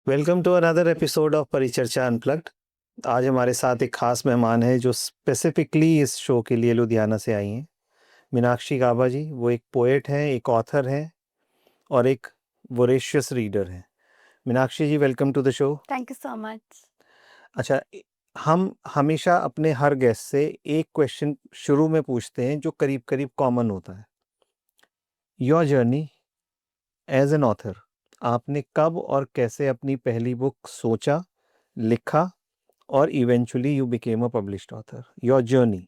Welcome to another episode of Paricharcha unplugged. आज हमारे साथ एक खास मेहमान है जो स्पेसिफिकली इस शो के लिए लुधियाना से आई हैं। मीनाक्षी गाबा जी, वो एक पोएट हैं, एक ऑथर हैं और एक वोरेशियस रीडर हैं। Meenakshi ji, welcome to the show. Thank you so much. अच्छा, हम हमेशा अपने हर गेस्ट से एक क्वेश्चन शुरू में पूछते हैं जो करीब करीब कॉमन होता है। Your journey as an author, आपने कब और कैसे अपनी पहली बुक सोचा, लिखा और eventually you became a published author? Your journey.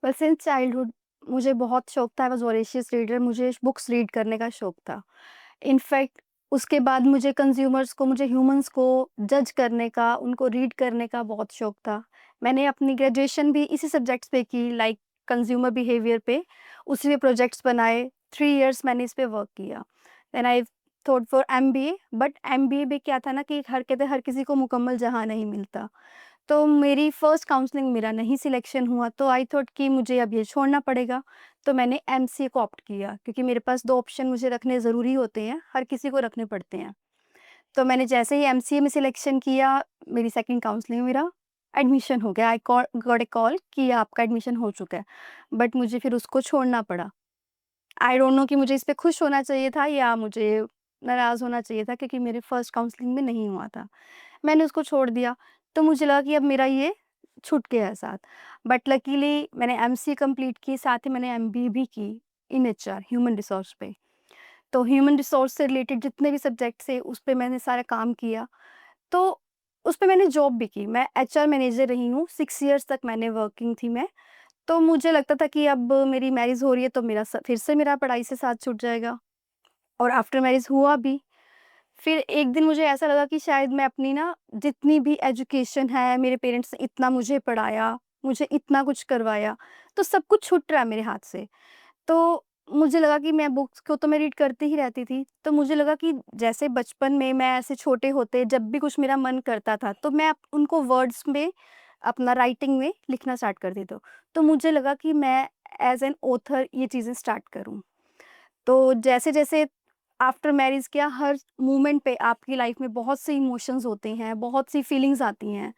Well since childhood मुझे बहुत शौक था, आई वाज़ वोरेशियस रीडर, मुझे बुक्स रीड करने का शौक था। इनफैक्ट उसके बाद मुझे कंज्यूमर्स को, मुझे ह्यूमन्स को जज करने का, उनको रीड करने का बहुत शौक था। मैंने अपनी ग्रेजुएशन भी इसी सब्जेक्ट्स पे की, लाइक कंज्यूमर बिहेवियर पे, उसी पे प्रोजेक्ट्स बनाए। 3 इयर्स मैंने इस पे वर्क किया। Then I thought for MBA, but MBA में क्या था ना कि हर किसी को मुकम्मल जहाँ नहीं मिलता। तो मेरी फर्स्ट काउंसलिंग मेरा नहीं सिलेक्शन हुआ, तो आई थॉट कि मुझे अब ये छोड़ना पड़ेगा। तो मैंने एमसीए को ऑप्ट किया, क्योंकि मेरे पास 2 ऑप्शन मुझे रखने ज़रूरी होते हैं, हर किसी को रखने पड़ते हैं। तो मैंने जैसे ही एमसीए में सिलेक्शन किया, मेरी सेकंड काउंसलिंग में मेरा एडमिशन हो गया। आई गॉट अ कॉल कि आपका एडमिशन हो चुका है, बट मुझे फिर उसको छोड़ना पड़ा। आई डोंट नो कि मुझे इस पे खुश होना चाहिए था या मुझे नाराज़ होना चाहिए था, क्योंकि मेरे फर्स्ट काउंसलिंग में नहीं हुआ था। मैंने उसको छोड़ दिया, तो मुझे लगा कि अब मेरा ये छूट गया है साथ। बट लकीली मैंने एमसीए कंप्लीट की, साथ ही मैंने एमबीए भी की इन एचआर, ह्यूमन रिसोर्स पे। तो ह्यूमन रिसोर्स से रिलेटेड जितने भी सब्जेक्ट्स थे, उस पे मैंने सारा काम किया। तो उस पे मैंने जॉब भी की, मैं एचआर मैनेजर रही हूँ, 6 इयर्स तक मैंने वर्किंग थी मैं। तो मुझे लगता था कि अब मेरी मैरिज हो रही है, तो मेरा फिर से मेरा पढ़ाई से साथ छूट जाएगा, और आफ्टर मैरिज हुआ भी। फिर एक दिन मुझे ऐसा लगा कि शायद मैं अपनी ना, जितनी भी एजुकेशन है, मेरे पेरेंट्स ने इतना मुझे पढ़ाया, मुझे इतना कुछ करवाया, तो सब कुछ छूट रहा है मेरे हाथ से। तो मुझे लगा कि मैं बुक्स को तो मैं रीड करती ही रहती थी, तो मुझे लगा कि जैसे बचपन में मैं ऐसे छोटे होते जब भी कुछ मेरा मन करता था, तो मैं उनको वर्ड्स में, अपना राइटिंग में लिखना स्टार्ट कर देती हूँ। तो मुझे लगा कि मैं एज़ एन ऑथर ये चीज़ें स्टार्ट करूँ। तो जैसे-जैसे आफ्टर मैरिज क्या, हर मोमेंट पे आपकी लाइफ में बहुत से इमोशंस होते हैं, बहुत सी फीलिंग्स आती हैं।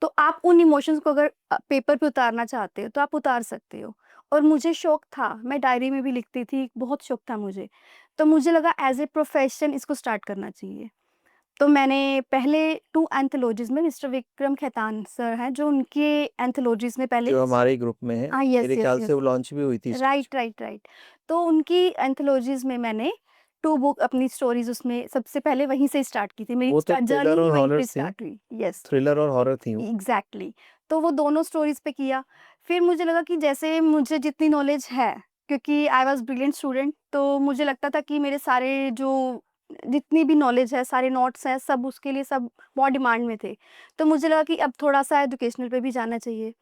तो आप उन इमोशंस को अगर पेपर पे उतारना चाहते हो, तो आप उतार सकते हो। और मुझे शौक था, मैं डायरी में भी लिखती थी, बहुत शौक था मुझे। तो मुझे लगा एज़ ए प्रोफ़ेशन इसको स्टार्ट करना चाहिए। तो मैंने पहले 2 एंथोलॉजीज़ में, मिस्टर विक्रम खेतान सर हैं, जो उनके एंथोलॉजीज़ में पहले, जो हमारे ग्रुप में है, हाँ, यस, मेरे यस, ख्याल से यस। वो लॉन्च भी हुई थी इस चीज़। राइट। तो उनकी एंथोलॉजीज़ में मैंने 2 बुक अपनी स्टोरीज़, उसमें सबसे पहले वहीं से स्टार्ट की थी। मेरी वो तो जर्नी थ्रिलर ही और वहीं हॉरर पे थी। स्टार्ट हुई। यस। थ्रिलर और हॉरर थी वो। एग्ज़ैक्टली। तो वो दोनों स्टोरीज़ पे किया। फिर मुझे लगा कि जैसे मुझे जितनी नॉलेज है, क्योंकि आई वाज़ ब्रिलियंट स्टूडेंट, तो मुझे लगता था कि मेरे सारे जो जितनी भी नॉलेज है, सारे नोट्स हैं, सब उसके लिए सब बहुत डिमांड में थे। तो मुझे लगा कि अब थोड़ा-सा एजुकेशनल पे भी जाना चाहिए।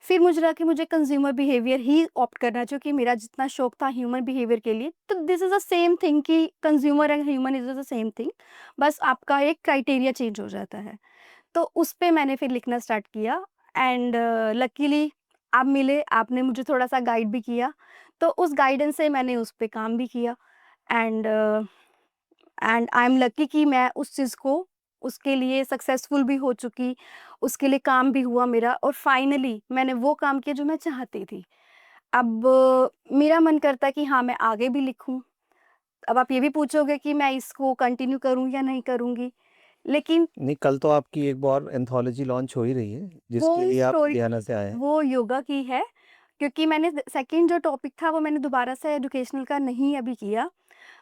फिर मुझे लगा कि मुझे कंज़्यूमर बिहेवियर ही ऑप्ट करना चाहिए, क्योंकि मेरा जितना शौक था ह्यूमन बिहेवियर के लिए, तो this is the same thing कि consumer and human is the same thing, बस आपका एक क्राइटेरिया चेंज हो जाता है। तो उस पे मैंने फिर लिखना स्टार्ट किया, एंड लकीली आप मिले, आपने मुझे थोड़ा-सा गाइड भी किया, तो उस गाइडेंस से मैंने उस पे काम भी किया, and and I am lucky कि मैं उस चीज़ को, उसके लिए सक्सेसफुल भी हो चुकी, उसके लिए काम भी हुआ मेरा, और फाइनली मैंने वो काम किया जो मैं चाहती थी। अब मेरा मन करता है कि हाँ, मैं आगे भी लिखूँ। अब आप ये भी पूछोगे कि मैं इसको कंटिन्यू करूँ या नहीं करूँगी, लेकिन नहीं, कल तो आपकी एक और एंथोलॉजी लॉन्च हो ही रही है, जिसके वो लिए आप स्टोरी, लुधियाना से आए हैं। वो योगा की है, क्योंकि मैंने सेकंड जो टॉपिक था, वो मैंने दोबारा से एजुकेशनल का नहीं अभी किया।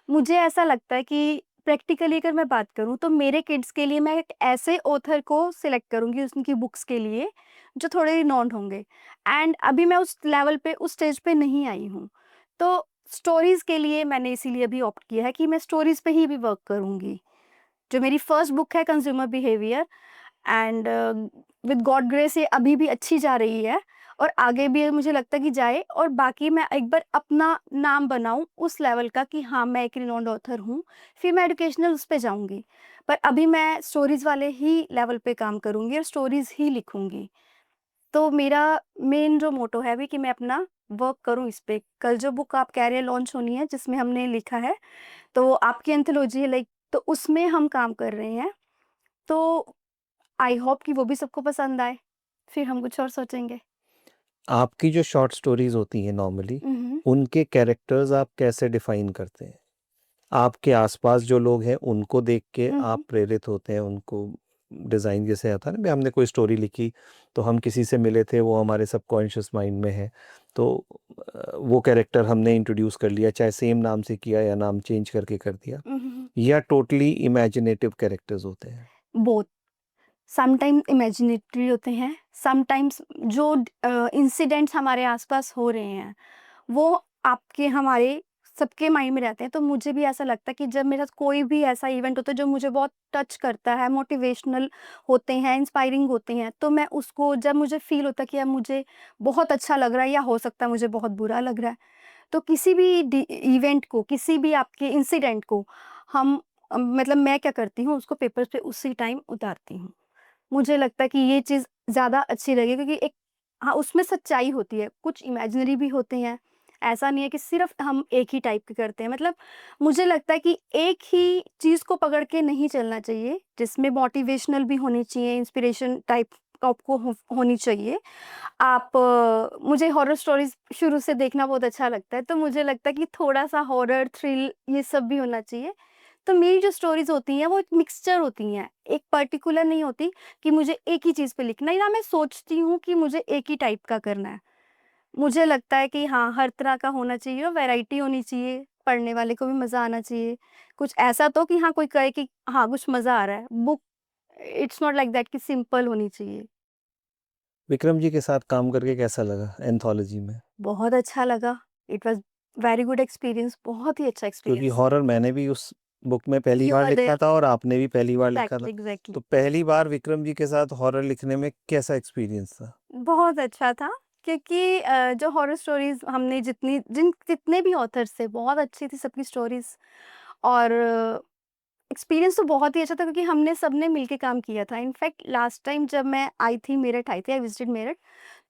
मुझे ऐसा लगता है कि प्रैक्टिकली अगर मैं बात करूँ, तो मेरे किड्स के लिए मैं एक ऐसे ऑथर को सिलेक्ट करूँगी उनकी बुक्स के लिए, जो थोड़े रिनाउंड होंगे, एंड अभी मैं उस लेवल पे, उस स्टेज पे नहीं आई हूँ। तो स्टोरीज़ के लिए मैंने इसीलिए अभी ऑप्ट किया है कि मैं स्टोरीज़ पे ही भी वर्क करूँगी। जो मेरी फर्स्ट बुक है consumer behaviour, and with God grace ये अभी भी अच्छी जा रही है, और आगे भी मुझे लगता है कि जाए, और बाकी मैं एक बार अपना नाम बनाऊँ उस लेवल का कि हाँ, मैं एक रिनाउंड ऑथर हूँ, फिर मैं एजुकेशनल उस पे जाऊँगी। पर अभी मैं स्टोरीज़ वाले ही लेवल पे काम करूँगी और स्टोरीज़ ही लिखूँगी। तो मेरा मेन जो मोटो है भी कि मैं अपना वर्क करूँ इस पे। कल जो बुक आप कह रहे हैं लॉन्च होनी है, जिसमें हमने लिखा है, तो आपकी एंथोलॉजी है लाइक, तो उसमें हम काम कर रहे हैं। तो आई होप कि वो भी सबको पसंद आए, फिर हम कुछ और सोचेंगे। आपकी जो शॉर्ट स्टोरीज होती हैं नॉर्मली, उनके कैरेक्टर्स आप कैसे डिफाइन करते हैं? आपके आसपास जो लोग हैं उनको देख के आप प्रेरित होते हैं, उनको डिज़ाइन जैसे आता है ना, भी हमने कोई स्टोरी लिखी तो हम किसी से मिले थे, वो हमारे सबकॉन्शियस माइंड में है, तो वो कैरेक्टर हमने इंट्रोड्यूस कर लिया, चाहे सेम नाम से किया या नाम चेंज करके कर दिया, या टोटली इमेजिनेटिव कैरेक्टर्स होते हैं? बोथ। समटाइम्स इमेजिनेटरी होते हैं, समटाइम्स जो इंसिडेंट्स हमारे आसपास हो रहे हैं वो आपके हमारे सबके माइंड में रहते हैं। तो मुझे भी ऐसा लगता है कि जब मेरे साथ कोई भी ऐसा इवेंट होता है जो मुझे बहुत टच करता है, मोटिवेशनल होते हैं, इंस्पायरिंग होते हैं, तो मैं उसको जब मुझे फील होता है कि अब मुझे बहुत अच्छा लग रहा है या हो सकता है मुझे बहुत बुरा लग रहा है, तो किसी भी इवेंट को, किसी भी आपके इंसिडेंट को हम मतलब मैं क्या करती हूँ, उसको पेपर पे उसी टाइम उतारती हूँ। मुझे लगता है कि ये चीज़ ज़्यादा अच्छी लगी, क्योंकि एक हाँ, उसमें सच्चाई होती है, कुछ इमेजिनरी भी होते हैं। ऐसा नहीं है कि सिर्फ़ हम एक ही टाइप के करते हैं। मतलब मुझे लगता है कि एक ही चीज़ को पकड़ के नहीं चलना चाहिए, जिसमें मोटिवेशनल भी होनी चाहिए, इंस्पिरेशन टाइप आपको होनी चाहिए। आप मुझे हॉरर स्टोरीज़ शुरू से देखना बहुत अच्छा लगता है, तो मुझे लगता है कि थोड़ा-सा हॉरर, थ्रिल ये सब भी होना चाहिए। तो मेरी जो स्टोरीज़ होती हैं वो एक मिक्सचर होती हैं, एक पर्टिकुलर नहीं होती कि मुझे एक ही चीज़ पे लिखना है, या मैं सोचती हूँ कि मुझे एक ही टाइप का करना है। मुझे लगता है कि हाँ, हर तरह का होना चाहिए और वैरायटी होनी चाहिए, पढ़ने वाले को भी मज़ा आना चाहिए। कुछ ऐसा तो कि हाँ, कोई कहे कि हाँ, कुछ मज़ा आ रहा है। Book it's not like that कि सिंपल होनी चाहिए। विक्रम जी के साथ काम करके कैसा लगा एंथोलॉजी में? बहुत अच्छा लगा। It was very good experience, बहुत ही अच्छा क्योंकि एक्सपीरियंस। हॉरर मैंने भी उस बुक में पहली यू बार आर देयर। लिखा था और आपने भी पहली बार लिखा था। Exactly, exactly. तो पहली बार विक्रम जी के साथ हॉरर लिखने में कैसा एक्सपीरियंस था? बहुत अच्छा था, क्योंकि जो हॉरर स्टोरीज़ हमने जितने भी ऑथर्स थे, बहुत अच्छी थी सबकी स्टोरीज़, और एक्सपीरियंस तो बहुत ही अच्छा था, क्योंकि हमने सबने मिलके काम किया था। इनफैक्ट लास्ट टाइम जब मैं मेरठ आई थी, आई विज़िटेड मेरठ,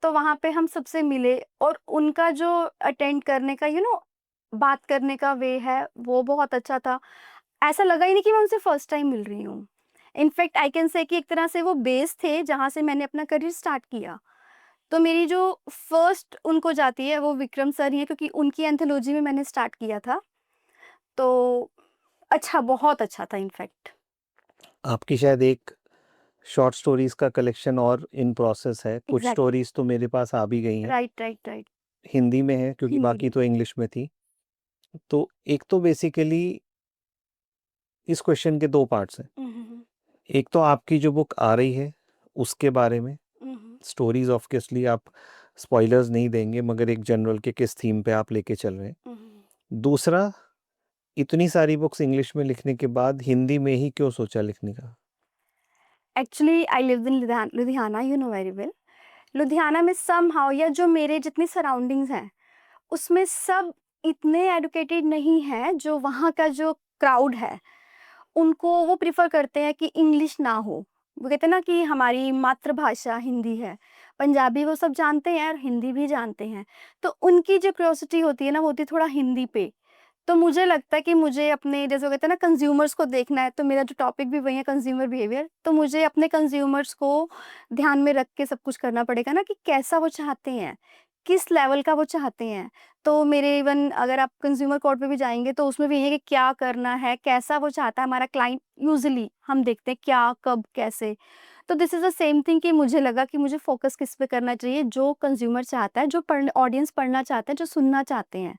तो वहाँ पे हम सबसे मिले, और उनका जो अटेंड करने का बात करने का वे है, वो बहुत अच्छा था। ऐसा लगा ही नहीं कि मैं उनसे फर्स्ट टाइम मिल रही हूँ। इनफैक्ट आई कैन से कि एक तरह से वो बेस थे, जहाँ से मैंने अपना करियर स्टार्ट किया। तो मेरी जो फर्स्ट उनको जाती है वो विक्रम सर ही हैं, क्योंकि उनकी एंथोलॉजी में मैंने स्टार्ट किया था। तो अच्छा, बहुत अच्छा था इनफैक्ट। आपकी शायद एक शॉर्ट स्टोरीज का कलेक्शन और इन प्रोसेस है, कुछ एग्ज़ैक्टली। स्टोरीज तो मेरे पास आ भी गई हैं, राइट, राइट, राइट। हिंदी में है क्योंकि हिंदी बाकी में। तो इंग्लिश में थी। तो एक तो बेसिकली इस क्वेश्चन के दो पार्ट्स हैं। हुँ, हुँ, हुँ। एक तो आपकी जो बुक आ रही है उसके बारे में, हुँ, हुँ। स्टोरीज ऑब्वियसली आप स्पॉयलर्स नहीं देंगे, मगर एक जनरल के किस थीम पे आप लेके चल रहे हैं। हुँ, हुँ। दूसरा, इतनी सारी बुक्स इंग्लिश में लिखने के बाद हिंदी में ही क्यों सोचा लिखने का? Actually I lived in Ludhiana, you know very well. Ludhiana में समहाउ, या जो मेरे जितनी सराउंडिंग्स हैं, उसमें सब इतने एडुकेटेड नहीं हैं, जो वहाँ का जो क्राउड है, उनको वो प्रेफ़र करते हैं कि इंग्लिश ना हो। वो कहते हैं ना कि हमारी मातृभाषा हिंदी है। पंजाबी वो सब जानते हैं और हिंदी भी जानते हैं। तो उनकी जो क्यूरियोसिटी होती है ना, वो होती है थोड़ा हिंदी पे। तो मुझे लगता है कि मुझे अपने, जैसे वो कहते हैं ना, कंज़्यूमर्स को देखना है, तो मेरा जो टॉपिक भी वही है, कंज़्यूमर बिहेवियर। तो मुझे अपने कंज़्यूमर्स को ध्यान में रख के सब कुछ करना पड़ेगा ना, कि कैसा वो चाहते हैं, किस लेवल का वो चाहते हैं। तो मेरे इवन अगर आप कंज़्यूमर कोर्ट पे भी जाएँगे, तो उसमें भी यही है कि क्या करना है, कैसा वो चाहता है हमारा क्लाइंट। यूजुअली हम देखते हैं क्या, कब, कैसे। तो this is the same thing, कि मुझे लगा कि मुझे फ़ोकस किस पे करना चाहिए, जो कंज़्यूमर चाहता है, जो ऑडियंस पढ़ना चाहते हैं, जो सुनना चाहते हैं।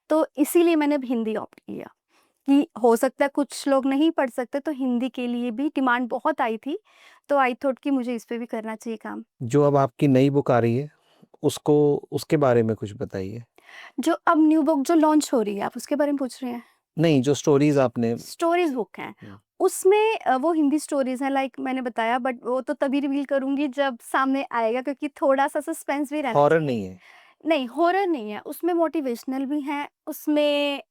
तो इसीलिए मैंने अब हिंदी ऑप्ट किया, कि हो सकता है कुछ लोग नहीं पढ़ सकते, तो हिंदी के लिए भी डिमांड बहुत आई थी, तो आई थॉट कि मुझे इस पे भी करना चाहिए काम। जो अब आपकी नई बुक आ रही है उसको, उसके बारे में कुछ बताइए। जो अब न्यू बुक जो लॉन्च हो रही है, आप उसके बारे में पूछ रहे हैं? नहीं, जो स्टोरीज आपने। स्टोरीज़ बुक हैं, उसमें वो हिंदी स्टोरीज़ हैं, लाइक मैंने बताया, बट वो तो तभी रिवील करूँगी जब सामने आएगा, क्योंकि थोड़ा-सा सस्पेंस भी रहना हॉरर चाहिए। नहीं है? नहीं, हॉरर नहीं है, उसमें मोटिवेशनल भी हैं, उसमें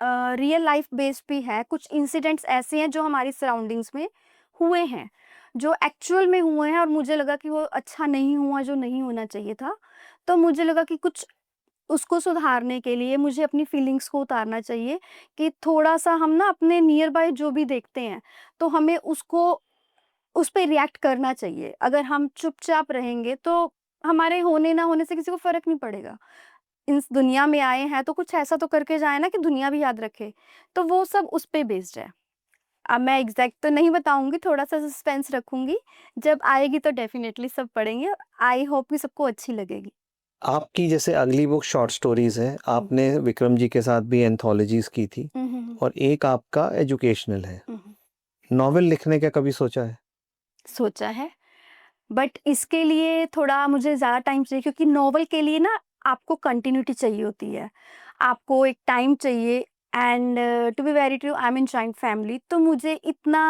रियल लाइफ बेस्ड भी है। कुछ इंसिडेंट्स ऐसे हैं जो हमारी सराउंडिंग्स में हुए हैं, जो एक्चुअल में हुए हैं, और मुझे लगा कि वो अच्छा नहीं हुआ, जो नहीं होना चाहिए था। तो मुझे लगा कि कुछ उसको सुधारने के लिए मुझे अपनी फीलिंग्स को उतारना चाहिए, कि थोड़ा-सा हम ना अपने नियर बाय जो भी देखते हैं, तो हमें उसको उस पे रिएक्ट करना चाहिए। अगर हम चुपचाप रहेंगे तो हमारे होने ना होने से किसी को फ़र्क नहीं पड़ेगा। इस दुनिया में आए हैं तो कुछ ऐसा तो करके जाएँ ना कि दुनिया भी याद रखे। तो वो सब उस पे बेस्ड है। अब मैं एग्ज़ैक्ट तो नहीं बताऊँगी, थोड़ा-सा सस्पेंस रखूँगी। जब आएगी तो डेफ़िनेटली सब पढ़ेंगे। आई होप कि सबको अच्छी लगेगी। आपकी जैसे अगली बुक शॉर्ट स्टोरीज़ है, हुँ। आपने विक्रम जी के साथ भी एंथोलॉजीज़ की थी हुँ, हुँ, हुँ। और एक आपका एजुकेशनल है। हुँ, हुँ। नॉवेल लिखने का कभी सोचा है? सोचा है, बट इसके लिए थोड़ा मुझे ज़्यादा टाइम चाहिए क्योंकि नॉवल के लिए ना आपको कंटिन्यूटी चाहिए होती है। आपको एक टाइम चाहिए and to be very true I am in joint family तो मुझे इतना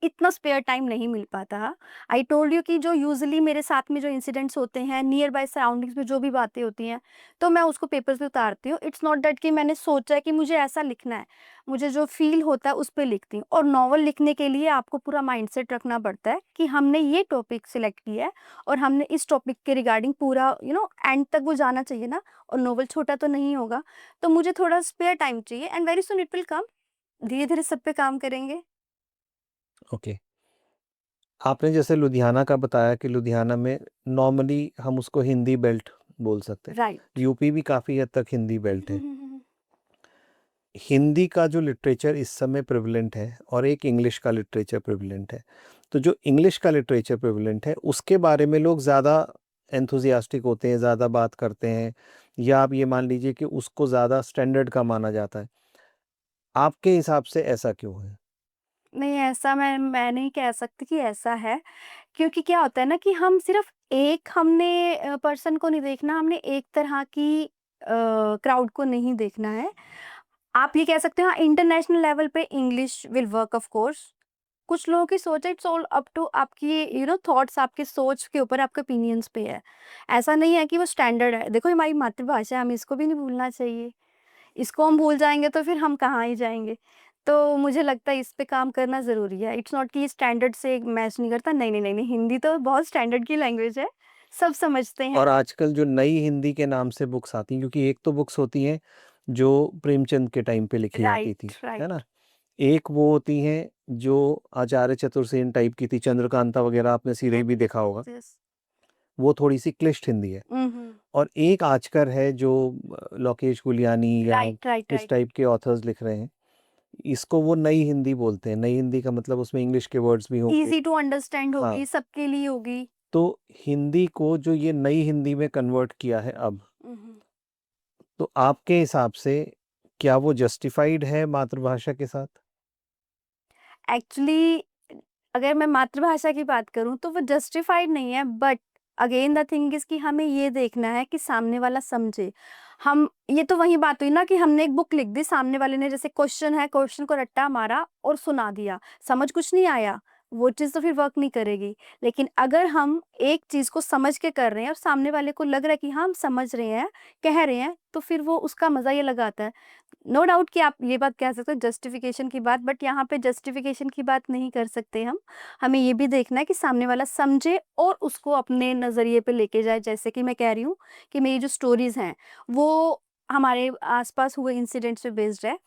इतना स्पेयर टाइम नहीं मिल पाता। आई टोल्ड यू कि जो यूजुअली मेरे साथ में जो इंसिडेंट्स होते हैं, नियर बाय सराउंडिंग्स में जो भी बातें होती हैं, तो मैं उसको पेपर्स पे उतारती हूँ। इट्स नॉट दैट कि मैंने सोचा है कि मुझे ऐसा लिखना है। मुझे जो फ़ील होता है उस पे लिखती हूँ और नॉवल लिखने के लिए आपको पूरा माइंडसेट रखना पड़ता है कि हमने ये टॉपिक सिलेक्ट किया है और हमने इस टॉपिक के रिगार्डिंग पूरा एंड तक वो जाना चाहिए ना और नॉवल छोटा तो नहीं होगा। तो मुझे थोड़ा स्पेयर टाइम चाहिए and very soon it will come. धीरे-धीरे सब पे काम करेंगे। ओके। आपने जैसे लुधियाना का बताया कि लुधियाना में नॉर्मली हम उसको हिंदी बेल्ट बोल सकते हैं। राइट। यूपी भी काफ़ी हद तक हिंदी हुँ, बेल्ट हुँ, है। हुँ, हुँ। हिंदी का जो लिटरेचर इस समय प्रेवलेंट है और एक इंग्लिश का लिटरेचर प्रेवलेंट है। तो जो इंग्लिश का लिटरेचर प्रेवलेंट है उसके बारे में लोग ज़्यादा एंथुसियास्टिक होते हैं, ज़्यादा बात करते हैं या आप ये मान लीजिए कि उसको ज़्यादा स्टैंडर्ड का माना जाता है। आपके हिसाब से ऐसा क्यों है? नहीं, ऐसा मैं नहीं कह सकती कि ऐसा है, क्योंकि क्या होता है ना कि हम सिर्फ़ एक हमने पर्सन को नहीं देखना, हमने एक तरह की क्राउड को नहीं देखना है। आप ये कह सकते हो हाँ, इंटरनेशनल लेवल पे English will work of course. कुछ लोगों की सोच है इट्स ऑल अप टू आपकी थॉट्स आपकी सोच के ऊपर आपके ओपिनियंस पे है। ऐसा नहीं है कि वो स्टैंडर्ड है। देखो ये हमारी मातृभाषा है, हमें इसको भी नहीं भूलना चाहिए। इसको हम भूल जाएँगे तो फिर हम कहाँ ही जाएँगे। तो मुझे लगता है इस पे काम करना ज़रूरी है। इट्स नॉट कि स्टैंडर्ड से मैच नहीं करता। नहीं, नहीं, नहीं, नहीं, हिंदी तो बहुत स्टैंडर्ड की लैंग्वेज है। सब समझते हैं। और आजकल जो नई हिंदी के नाम से बुक्स आती हैं क्योंकि एक तो बुक्स होती हैं जो प्रेमचंद के टाइम पे लिखी जाती थी, राइट, है ना? राइट। एक वो होती हैं जो आचार्य चतुर्सेन टाइप की थी, चंद्रकांता वगैरह आपने सीरियल भी देखा होगा। Yes, yes. वो थोड़ी-सी क्लिष्ट हिंदी है। हुँ, हुँ। और एक आजकल है जो लोकेश गुलियानी या राइट, राइट, इस राइट। टाइप के ऑथर्स लिख रहे हैं। इसको वो नई हिंदी बोलते हैं। नई हिंदी का मतलब उसमें इंग्लिश के वर्ड्स भी होंगे। ईज़ी टू अंडरस्टैंड हाँ, होगी, सबके लिए होगी। तो हिंदी को जो ये नई हिंदी में कन्वर्ट किया है अब, हुँ, हुँ। तो आपके हिसाब से क्या वो जस्टिफाइड है मातृभाषा के साथ? एक्चुअली अगर मैं मातृभाषा की बात करूँ तो वो जस्टिफाइड नहीं है but again the thing is कि हमें ये देखना है कि सामने वाला समझे। हम ये तो वही बात हुई ना कि हमने एक बुक लिख दी, सामने वाले ने जैसे क्वेश्चन है, क्वेश्चन को रट्टा मारा और सुना दिया। समझ कुछ नहीं आया, वो चीज़ तो फिर वर्क नहीं करेगी। लेकिन अगर हम एक चीज़ को समझ के कर रहे हैं और सामने वाले को लग रहा है कि हाँ, हम समझ रहे हैं, कह रहे हैं, तो फिर वो उसका मज़ा ये लगा आता है। नो डाउट कि आप ये बात कह सकते हो जस्टिफिकेशन की बात, बट यहाँ पे जस्टिफिकेशन की बात नहीं कर सकते हम। हमें ये भी देखना है कि सामने वाला समझे और उसको अपने नज़रिए पे लेके जाए। जैसे कि मैं कह रही हूँ कि मेरी जो स्टोरीज़ हैं, वो हमारे आस-पास हुए इंसिडेंट्स पे बेस्ड है।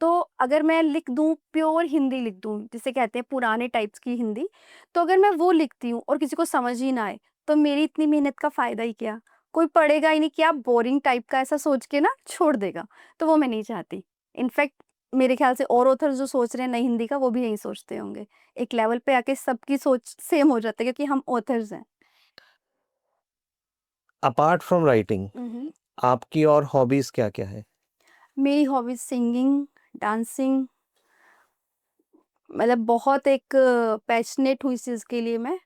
तो अगर मैं लिख दूँ, प्योर हिंदी लिख दूँ, जिसे कहते हैं पुराने टाइप्स की हिंदी, तो अगर मैं वो लिखती हूँ और किसी को समझ ही ना आए, तो मेरी इतनी मेहनत का फ़ायदा ही क्या? कोई पढ़ेगा ही नहीं, क्या बोरिंग टाइप का ऐसा सोच के ना छोड़ देगा, तो वो मैं नहीं चाहती। इनफैक्ट मेरे ख़्याल से और ऑथर्स जो सोच रहे हैं नई हिंदी का, वो भी यही सोचते होंगे। एक लेवल पे आके सबकी सोच सेम हो जाती है क्योंकि हम ऑथर्स हैं। अपार्ट फ्रॉम राइटिंग हुँ, हुँ। आपकी और हॉबीज़ क्या-क्या हैं? मेरी हॉबीज़ सिंगिंग, डांसिंग, मतलब बहुत एक पैशनेट हूँ इस चीज़ के लिए मैं।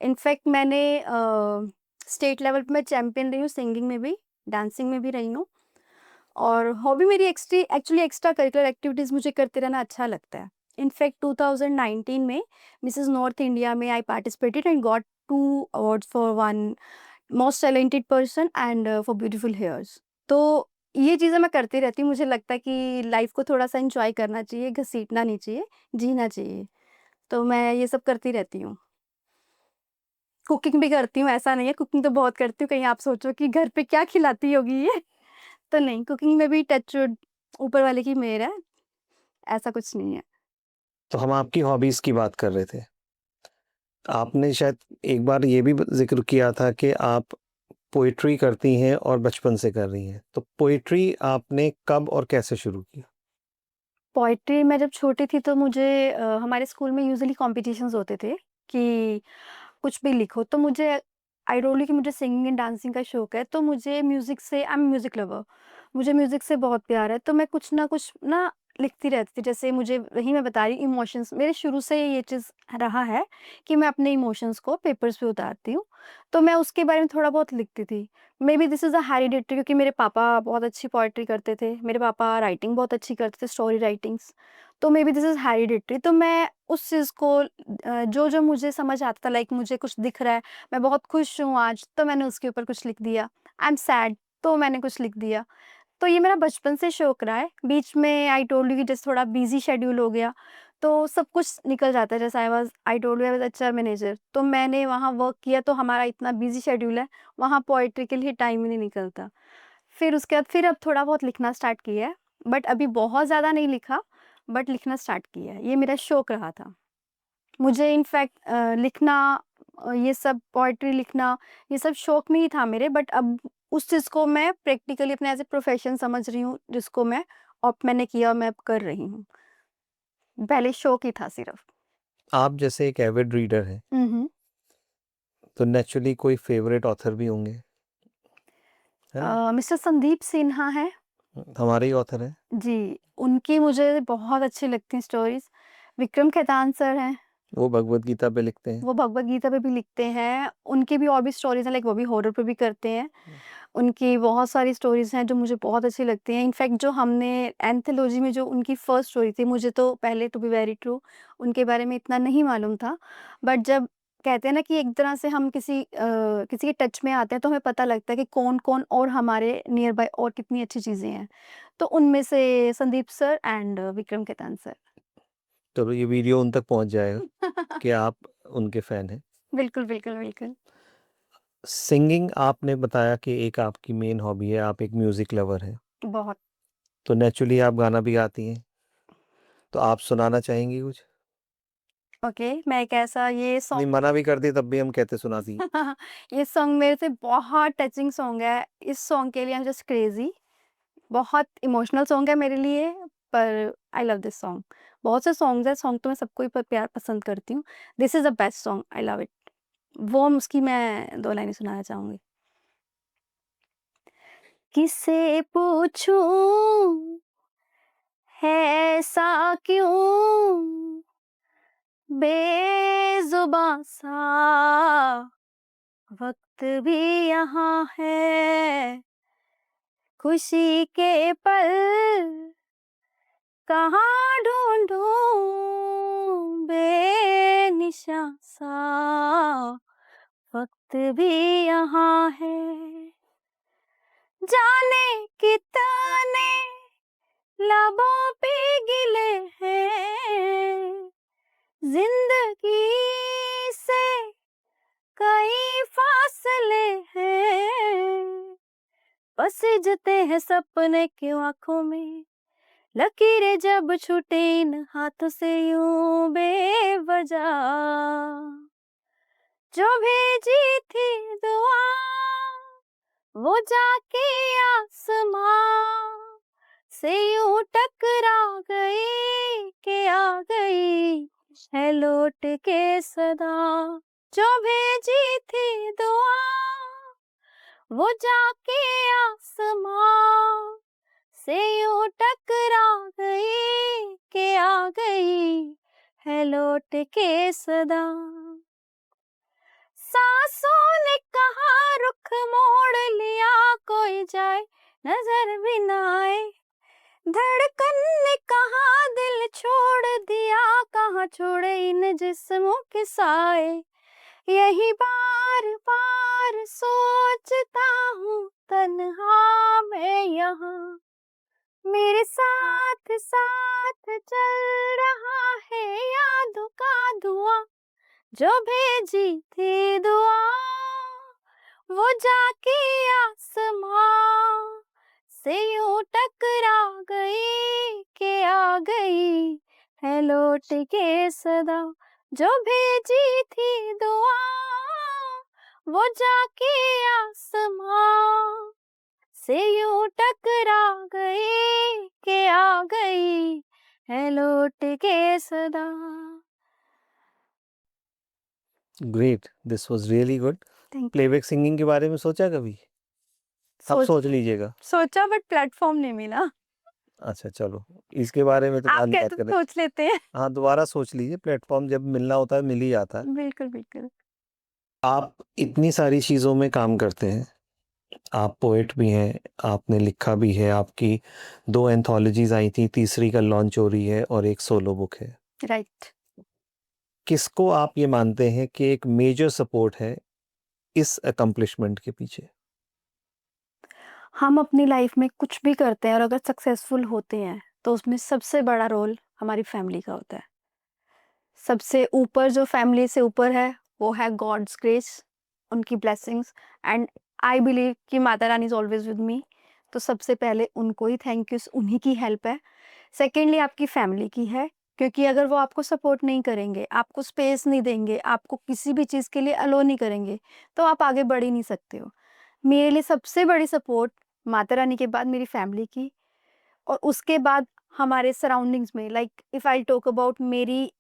इनफैक्ट मैंने स्टेट लेवल पे मैं चैंपियन रही हूँ सिंगिंग में भी, डांसिंग में भी रही हूँ और हॉबी मेरी एक्चुअली एक्स्ट्रा करिकुलर एक्टिविटीज़ मुझे करते रहना अच्छा लगता है। इनफैक्ट 2019 में मिसेस नॉर्थ इंडिया में I participated and got 2 awards for one most talented person and for beautiful hairs. तो ये चीज़ें मैं करती रहती हूँ, मुझे लगता है कि लाइफ़ को थोड़ा-सा एन्जॉय करना चाहिए, घसीटना नहीं चाहिए, जीना चाहिए। तो मैं ये सब करती रहती हूँ। कुकिंग भी करती हूँ, ऐसा नहीं है, कुकिंग तो बहुत करती हूँ, कहीं आप सोचो कि घर पे क्या खिलाती होगी ये? तो नहीं, कुकिंग में भी टच वुड ऊपर वाले की मेहर है, ऐसा कुछ नहीं है। तो हम आपकी हॉबीज़ की बात कर रहे थे। आपने शायद एक बार ये भी ज़िक्र किया था कि आप पोएट्री करती हैं और बचपन से कर रही हैं। तो पोएट्री आपने कब और कैसे शुरू किया? पोएट्री मैं जब छोटी थी तो मुझे हमारे स्कूल में यूजुअली कॉम्पिटिशन्स होते थे कि कुछ भी लिखो, तो मुझे आइडोली कि मुझे सिंगिंग एंड डांसिंग का शौक है, तो मुझे म्यूज़िक से आई एम म्यूज़िक लवर, मुझे म्यूज़िक से बहुत प्यार है, तो मैं कुछ ना कुछ ना लिखती रहती थी। जैसे मुझे वही मैं बता रही हूँ इमोशंस मेरे शुरू से ये चीज़ रहा है कि मैं अपने इमोशंस को पेपर्स पे उतारती हूँ, तो मैं उसके बारे में थोड़ा बहुत लिखती थी। Maybe this is a hereditary क्योंकि मेरे पापा बहुत अच्छी पोएट्री करते थे, मेरे पापा राइटिंग बहुत अच्छी करते थे, स्टोरी राइटिंग्स, तो मेबी दिस इज़ हेरिडिटरी। तो मैं उस चीज़ को जो-जो मुझे समझ आता था लाइक मुझे कुछ दिख रहा है, मैं बहुत खुश हूँ आज, तो मैंने उसके ऊपर कुछ लिख दिया। आई एम सैड, तो मैंने कुछ लिख दिया। तो ये मेरा बचपन से शौक रहा है। बीच में आई टोल्ड यू कि जैसे थोड़ा बिज़ी शेड्यूल हो गया, तो सब कुछ निकल जाता है। जैसे I told you I was HR manager, तो मैंने वहाँ वर्क किया, तो हमारा इतना बिज़ी शेड्यूल है, वहाँ पोएट्री के लिए टाइम ही नहीं निकलता। फिर उसके बाद फिर अब थोड़ा बहुत लिखना स्टार्ट किया है, बट अभी बहुत ज़्यादा नहीं लिखा, बट लिखना स्टार्ट किया है। ये मेरा शौक रहा था। मुझे इनफैक्ट लिखना ये सब पोएट्री लिखना, ये सब शौक में ही था मेरे, बट अब उस चीज़ को मैं प्रैक्टिकली अपने एज़ अ प्रोफ़ेशन समझ रही हूँ, जिसको मैं ऑप्ट मैंने किया और मैं अब कर रही हूँ। पहले शौक ही था सिर्फ़। आप जैसे एक एविड रीडर हैं, हुँ, हुँ। तो नेचुरली कोई फ़ेवरेट ऑथर भी होंगे, है ना? मिस्टर संदीप सिन्हा हैं। हमारे ही ऑथर हैं। जी, उनकी मुझे बहुत अच्छी लगती हैं स्टोरीज़। विक्रम खेतान सर हैं। वो भगवद गीता पे लिखते हैं। वो भगवद गीता पे भी लिखते हैं, उनकी भी और भी स्टोरीज़ हैं, लाइक वो भी हॉरर पे भी करते हैं। उनकी बहुत सारी स्टोरीज़ हैं जो मुझे बहुत अच्छी लगती हैं। इनफैक्ट जो हमने एंथोलॉजी में जो उनकी फर्स्ट स्टोरी थी, मुझे तो पहले टू बी वेरी ट्रू उनके बारे में इतना नहीं मालूम था। बट जब कहते हैं ना कि एक तरह से हम किसी के टच में आते हैं, तो हमें पता लगता है कि कौन-कौन और हमारे नियर बाय और कितनी अच्छी चीज़ें हैं। तो उनमें से Sandeep sir and Vikram Ketan sir. चलो ये वीडियो उन तक पहुँच जाएगा कि आप उनके फ़ैन हैं। बिल्कुल, बिल्कुल, बिल्कुल। सिंगिंग आपने बताया कि एक आपकी मेन हॉबी है, आप एक म्यूज़िक लवर हैं। बहुत। तो नेचुरली आप गाना भी गाती हैं। तो आप सुनाना चाहेंगी कुछ? ओके, मैं एक ऐसा ये नहीं, सॉन्ग मना भी कर दिए तब भी हम कहते सुनाती। ये सॉन्ग मेरे से बहुत टचिंग सॉन्ग है। इस सॉन्ग के लिए आई एम जस्ट क्रेज़ी। बहुत इमोशनल सॉन्ग है मेरे लिए, पर आई लव दिस सॉन्ग। बहुत से सॉन्ग्स हैं, सॉन्ग तो मैं सबको ही प प्यार पसंद करती हूँ। This is the best song, I love it. वो उसकी मैं 2 लाइनें सुनाना चाहूँगी। किससे पूछूँ है ऐसा क्यों बेज़ुबां सा वक़्त भी यहाँ है, खुशी के पल कहाँ ढूँढूँ बेनिशां सा वक़्त भी यहाँ है। जाने कितने लबों पे गिले हैं, ज़िंदगी से कई फासले हैं, पसीजते हैं सपने क्यों आँखों में, लकीरें जब छूटे इन हाथों से यूं बेवजह, जो भेजी थी दुआ वो जाके आसमां से यूं टकरा गई के आ गई है लौट के सदा, जो भेजी थी दुआ वो जाके आसमां से यूं टकरा गई के आ गई है लौट के सदा। सांसों ने कहा रुख मोड़ लिया, कोई जाए नजर भी ना आए, धड़कन ने कहा दिल छोड़ दिया, कहाँ छोड़े इन जिस्मों के साए, यही बार बार सोचता हूँ तन्हा मैं यहाँ, मेरे साथ साथ चल रहा है यादों का धुआं, जो भेजी थी दुआ वो जाके आसमां से यूं टकरा गई के आ गई है लौट के सदा, जो भेजी थी दुआ वो जाके आसमां से यूं टकरा गई के आ गई है लौट के सदा। Great, this was really good. Thank you. Playback singing के बारे में सोचा कभी? अब सोच लीजिएगा। सोचा बट प्लेटफॉर्म नहीं मिला। अच्छा चलो, इसके बारे में तो आप बाद में कहते बात तो करें। सोच लेते हैं। हाँ, दोबारा सोच लीजिए, प्लेटफॉर्म जब मिलना होता है मिल ही जाता है। बिल्कुल बिल्कुल। आप इतनी सारी चीज़ों में काम करते हैं, आप पोएट भी हैं, आपने लिखा भी है, आपकी 2 एंथोलॉजीज आई थी, तीसरी का लॉन्च हो रही है और एक सोलो बुक है। राइट। किसको आप ये मानते हैं कि एक मेजर सपोर्ट है इस अकम्प्लिशमेंट के पीछे? हम अपनी लाइफ में कुछ भी करते हैं और अगर सक्सेसफुल होते हैं तो उसमें सबसे बड़ा रोल हमारी फैमिली का होता है। सबसे ऊपर जो फैमिली से ऊपर है वो है गॉड्स ग्रेस, उनकी ब्लेसिंग्स, एंड आई बिलीव कि Mata Rani is always with me. तो सबसे पहले उनको ही थैंक यू, उन्हीं की हेल्प है। सेकेंडली आपकी फैमिली की है, क्योंकि अगर वो आपको सपोर्ट नहीं करेंगे, आपको स्पेस नहीं देंगे, आपको किसी भी चीज़ के लिए अलो नहीं करेंगे, तो आप आगे बढ़ ही नहीं सकते हो। मेरे लिए सबसे बड़ी सपोर्ट माता रानी के बाद मेरी फैमिली की, और उसके बाद हमारे सराउंडिंग्स में, like if I talk about मेरी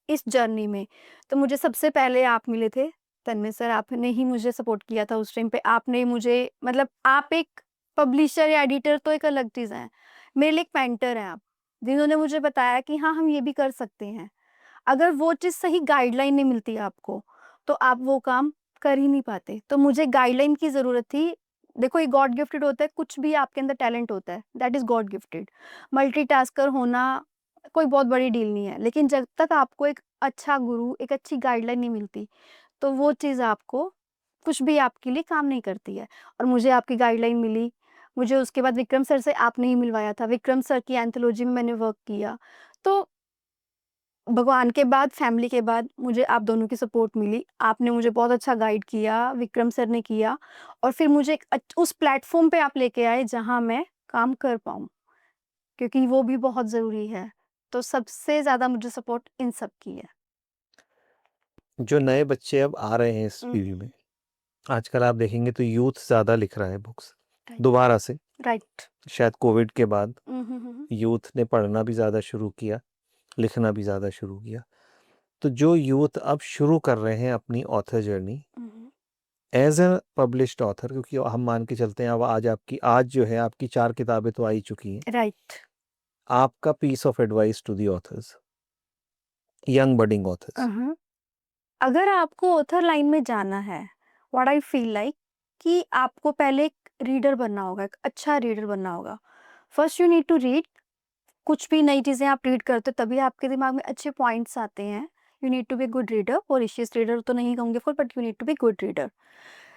इस जर्नी में, तो मुझे सबसे पहले आप मिले थे। तन्मय सर, आपने ही मुझे सपोर्ट किया था उस टाइम पे। आपने मुझे, मतलब आप एक पब्लिशर या एडिटर तो एक अलग चीज़ है, मेरे लिए एक मेंटर हैं आप, जिन्होंने मुझे बताया कि हाँ, हम ये भी कर सकते हैं। अगर वो चीज़ सही गाइडलाइन नहीं मिलती आपको, तो आप वो काम कर ही नहीं पाते। तो मुझे गाइडलाइन की ज़रूरत थी। देखो, ये गॉड गिफ्टेड होता है, कुछ भी आपके अंदर टैलेंट होता है, that is God gifted. Multitasker होना कोई बहुत बड़ी डील नहीं है, लेकिन जब तक आपको एक अच्छा गुरु, एक अच्छी गाइडलाइन नहीं मिलती, तो वो चीज़ आपको, कुछ भी आपके लिए काम नहीं करती है। और मुझे आपकी गाइडलाइन मिली। मुझे उसके बाद विक्रम सर से आपने ही मिलवाया था। विक्रम सर की एंथोलॉजी में मैंने वर्क किया। तो भगवान के बाद, फैमिली के बाद मुझे आप दोनों की सपोर्ट मिली। आपने मुझे बहुत अच्छा गाइड किया, विक्रम सर ने किया, और फिर मुझे एक उस प्लेटफ़ॉर्म पे आप लेके आए जहाँ मैं काम कर पाऊँ, क्योंकि वो भी बहुत ज़रूरी है। तो सबसे ज़्यादा मुझे सपोर्ट इन सब की है। जो नए बच्चे अब आ रहे हैं इस पीढ़ी में, आजकल आप देखेंगे तो यूथ ज़्यादा लिख रहा है बुक्स, राइट, दोबारा से। राइट। शायद कोविड के बाद हुँ, हुँ, हुँ, हुँ। यूथ ने पढ़ना भी ज़्यादा शुरू किया, लिखना भी ज़्यादा शुरू किया। तो जो यूथ अब शुरू कर रहे हैं अपनी ऑथर जर्नी हुँ, हुँ। एज ए पब्लिश्ड ऑथर, क्योंकि हम मान के चलते हैं अब आज जो है आपकी 4 किताबें तो आ ही चुकी हैं। राइट। आपका piece of advice to the authors, young budding authors? अगर आपको ऑथर लाइन में जाना है, व्हाट आई फील लाइक, कि आपको पहले एक रीडर बनना होगा, एक अच्छा रीडर बनना होगा। First you need to read. कुछ भी नई चीज़ें आप रीड करते हो तभी आपके दिमाग में अच्छे पॉइंट्स आते हैं। You need to be good reader. Voracious reader तो नहीं कहूँगी full, but you need to be good reader.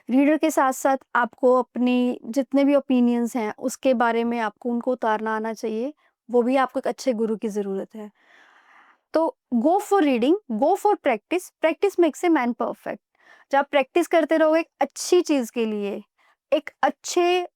Reader के साथ साथ आपको अपनी जितने भी ओपिनियंस हैं उसके बारे में आपको उनको उतारना आना चाहिए। वो भी आपको एक अच्छे गुरु की ज़रूरत है। तो go for reading, go for practice. Practice makes a man perfect. जब आप प्रैक्टिस करते रहोगे एक अच्छी चीज़ के लिए, एक अच्छी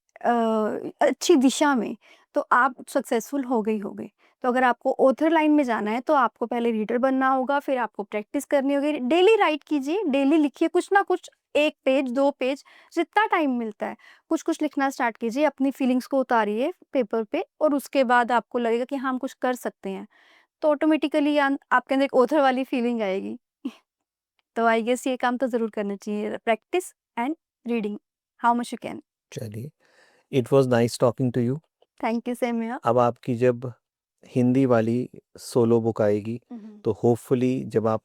दिशा में, तो आप सक्सेसफुल हो गई होगे। तो अगर आपको ऑथर लाइन में जाना है तो आपको पहले रीडर बनना होगा, फिर आपको प्रैक्टिस करनी होगी। डेली राइट कीजिए, डेली लिखिए कुछ ना कुछ, 1 पेज, 2 पेज, जितना टाइम मिलता है, कुछ-कुछ लिखना स्टार्ट कीजिए। अपनी फीलिंग्स को उतारिए पेपर पे, और उसके बाद आपको लगेगा कि हाँ, हम कुछ कर सकते हैं। तो ऑटोमेटिकली आपके अंदर एक ऑथर वाली फीलिंग आएगी। तो आई गेस ये काम तो ज़रूर करना चाहिए, practice and reading how much you can. चलिए, it was nice talking to you. Thank you, same here. अब आपकी जब हिंदी वाली सोलो बुक आएगी, तो होपफुली जब आप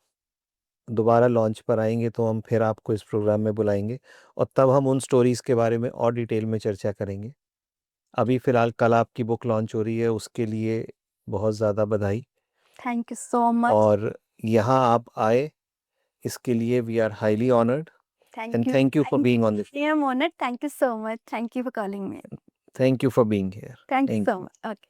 दोबारा लॉन्च पर आएंगे तो हम फिर आपको इस प्रोग्राम में बुलाएंगे और तब हम उन स्टोरीज़ के बारे में और डिटेल में चर्चा करेंगे। अभी फ़िलहाल कल आपकी बुक लॉन्च हो रही है, उसके लिए बहुत ज़्यादा बधाई। Thank you so much. और यहाँ आप आए, इसके लिए we are highly honoured thank and you. Thank you for being on this. I am honoured. Thank you so much. Thank you for calling me. Thank you for being here. Thank you thank so you. Much. Okay.